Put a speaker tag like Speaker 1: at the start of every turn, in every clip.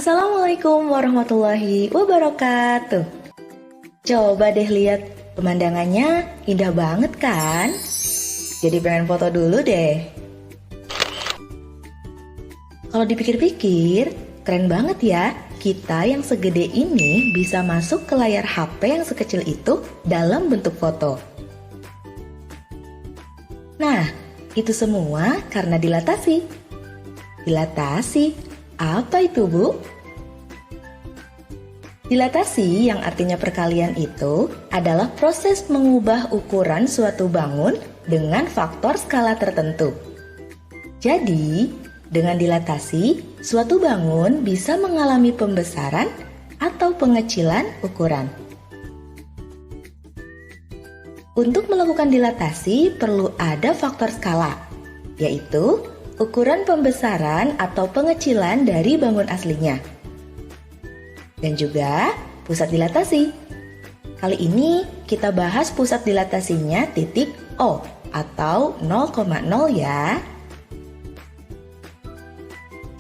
Speaker 1: Assalamualaikum warahmatullahi wabarakatuh. Coba deh lihat, pemandangannya indah banget kan? Jadi pengen foto dulu deh. Kalau dipikir-pikir, keren banget ya. Kita yang segede ini bisa masuk ke layar HP yang sekecil itu dalam bentuk foto. Nah, itu semua karena dilatasi. Dilatasi, apa itu, Bu? Dilatasi yang artinya perkalian itu adalah proses mengubah ukuran suatu bangun dengan faktor skala tertentu. Jadi, dengan dilatasi, suatu bangun bisa mengalami pembesaran atau pengecilan ukuran. Untuk melakukan dilatasi perlu ada faktor skala, yaitu ukuran pembesaran atau pengecilan dari bangun aslinya. Dan juga pusat dilatasi. Kali ini kita bahas pusat dilatasinya titik O atau 0,0 ya.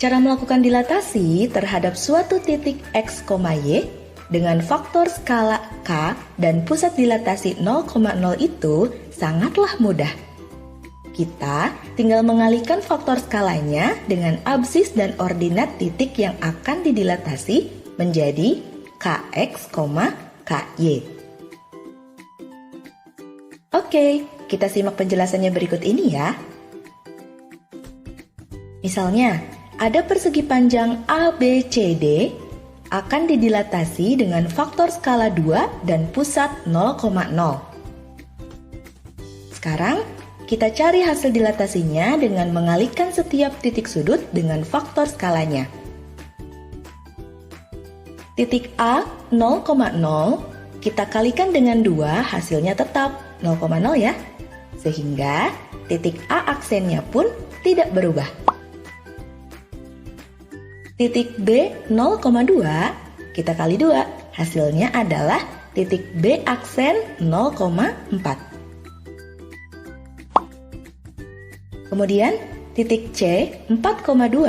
Speaker 1: Cara melakukan dilatasi terhadap suatu titik X, Y dengan faktor skala K dan pusat dilatasi 0,0 itu sangatlah mudah. Kita tinggal mengalihkan faktor skalanya dengan absis dan ordinat titik yang akan didilatasi menjadi Kx, Ky. Oke, kita simak penjelasannya berikut ini ya. Misalnya, ada persegi panjang ABCD akan didilatasi dengan faktor skala 2 dan pusat 0,0. Sekarang, kita cari hasil dilatasinya dengan mengalihkan setiap titik sudut dengan faktor skalanya. Titik A 0,0 kita kalikan dengan 2, hasilnya tetap 0,0 ya. Sehingga titik A aksennya pun tidak berubah. Titik B 0,2 kita kali 2, hasilnya adalah titik B aksen 0,4. Kemudian titik C 4,2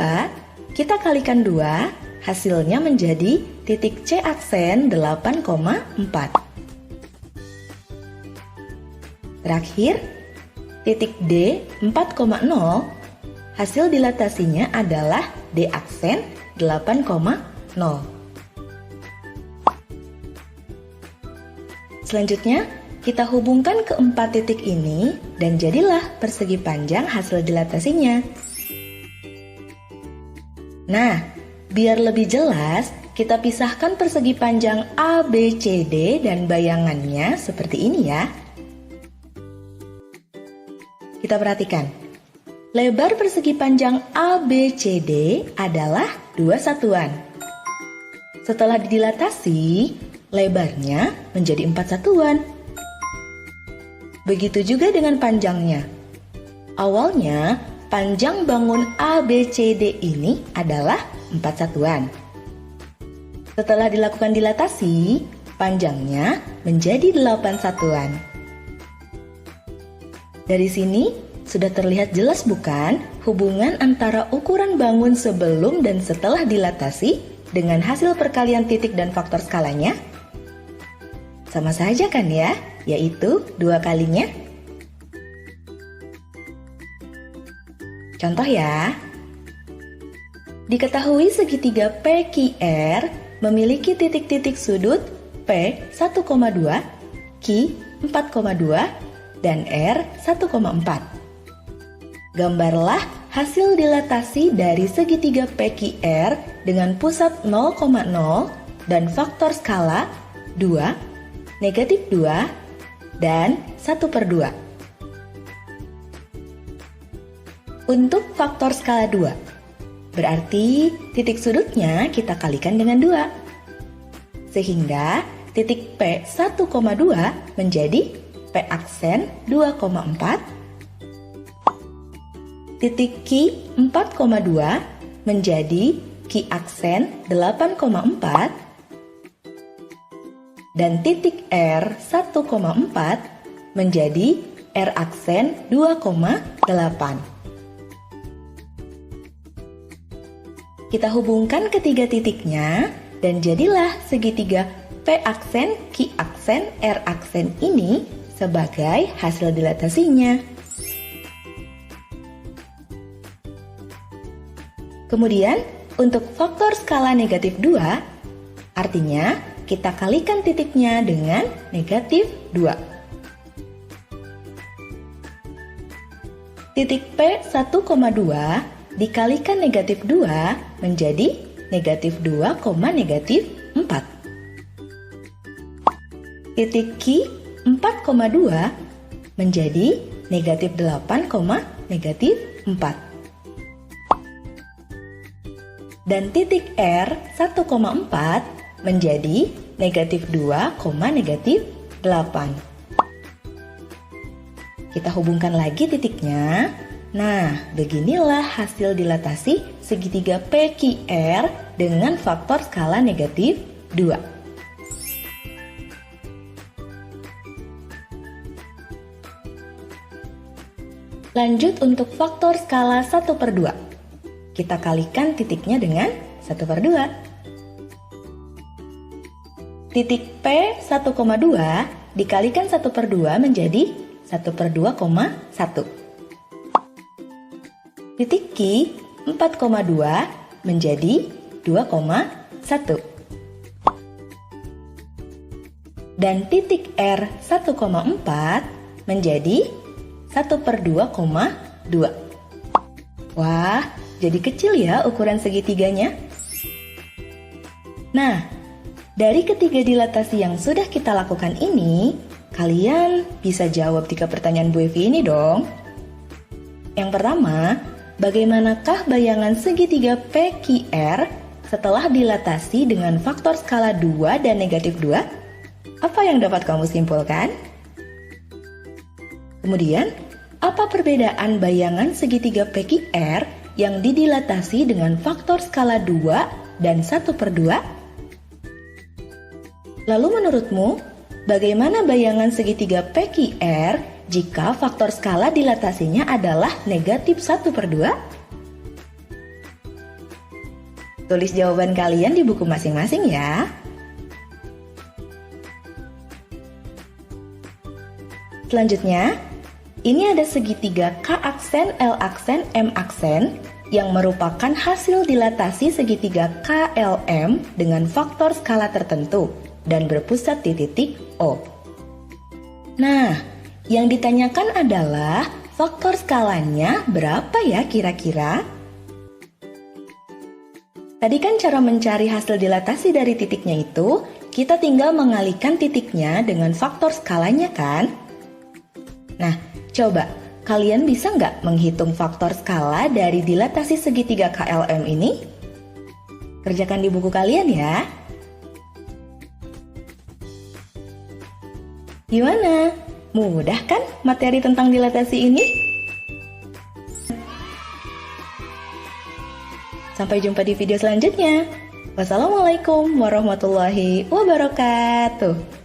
Speaker 1: kita kalikan 2, hasilnya menjadi titik C aksen 8,4. Terakhir, titik D 4,0 hasil dilatasinya adalah D aksen 8,0. Selanjutnya, kita hubungkan keempat titik ini dan jadilah persegi panjang hasil dilatasinya. Nah, biar lebih jelas, kita pisahkan persegi panjang ABCD dan bayangannya seperti ini ya. Kita perhatikan. Lebar persegi panjang ABCD adalah 2 satuan. Setelah didilatasi, lebarnya menjadi 4 satuan. Begitu juga dengan panjangnya. Awalnya, panjang bangun ABCD ini adalah 4 satuan. Setelah dilakukan dilatasi, panjangnya menjadi 8 satuan. Dari sini, sudah terlihat jelas bukan hubungan antara ukuran bangun sebelum dan setelah dilatasi dengan hasil perkalian titik dan faktor skalanya? Sama saja kan ya, yaitu 2 kalinya. Contoh ya. Diketahui segitiga PQR memiliki titik-titik sudut P 1,2, Q 4,2, dan R 1,4. Gambarlah hasil dilatasi dari segitiga PQR dengan pusat 0,0 dan faktor skala 2, negatif 2, dan 1/2. Untuk faktor skala 2, berarti titik sudutnya kita kalikan dengan 2. Sehingga titik P 1,2 menjadi P aksen 2,4. Titik Q 4,2 menjadi Q aksen 8,4 dan titik R 1,4 menjadi R aksen 2,8. Kita hubungkan ketiga titiknya dan jadilah segitiga P aksen, Q aksen, R aksen ini sebagai hasil dilatasinya. Kemudian, untuk faktor skala negatif 2, artinya kita kalikan titiknya dengan negatif 2. Titik P 1,2 dikalikan negatif 2 menjadi negatif 2, negatif 4. Titik Q 4,2 menjadi negatif 8, negatif 4. Dan titik R 1,4 menjadi negatif 2, negatif 8. Kita hubungkan lagi titiknya. Nah, beginilah hasil dilatasi segitiga PQR dengan faktor skala negatif 2. Lanjut untuk faktor skala 1/2. Kita kalikan titiknya dengan 1/2. Titik P 1,2 dikalikan 1/2 menjadi 1/2,1. Titik Q 4,2 menjadi 2,1. Dan titik R 1,4 menjadi 1/2,2. Wah, jadi kecil ya ukuran segitiganya. Nah, dari ketiga dilatasi yang sudah kita lakukan ini, kalian bisa jawab 3 pertanyaan Bu Evi ini dong. Yang pertama, bagaimanakah bayangan segitiga PQR setelah dilatasi dengan faktor skala 2 dan negatif 2? Apa yang dapat kamu simpulkan? Kemudian, apa perbedaan bayangan segitiga PQR yang didilatasi dengan faktor skala 2 dan 1/2? Lalu menurutmu, bagaimana bayangan segitiga PQR jika faktor skala dilatasinya adalah negatif 1/2? Tulis jawaban kalian di buku masing-masing ya. Selanjutnya, ini ada segitiga K aksen, L aksen, M aksen yang merupakan hasil dilatasi segitiga KLM dengan faktor skala tertentu dan berpusat di titik O. Nah, yang ditanyakan adalah faktor skalanya berapa ya kira-kira? Tadi kan cara mencari hasil dilatasi dari titiknya itu, kita tinggal mengalihkan titiknya dengan faktor skalanya kan? Nah, coba kalian bisa nggak menghitung faktor skala dari dilatasi segitiga KLM ini? Kerjakan di buku kalian ya. Gimana? Mudah kan materi tentang dilatasi ini? Sampai jumpa di video selanjutnya. Wassalamualaikum warahmatullahi wabarakatuh.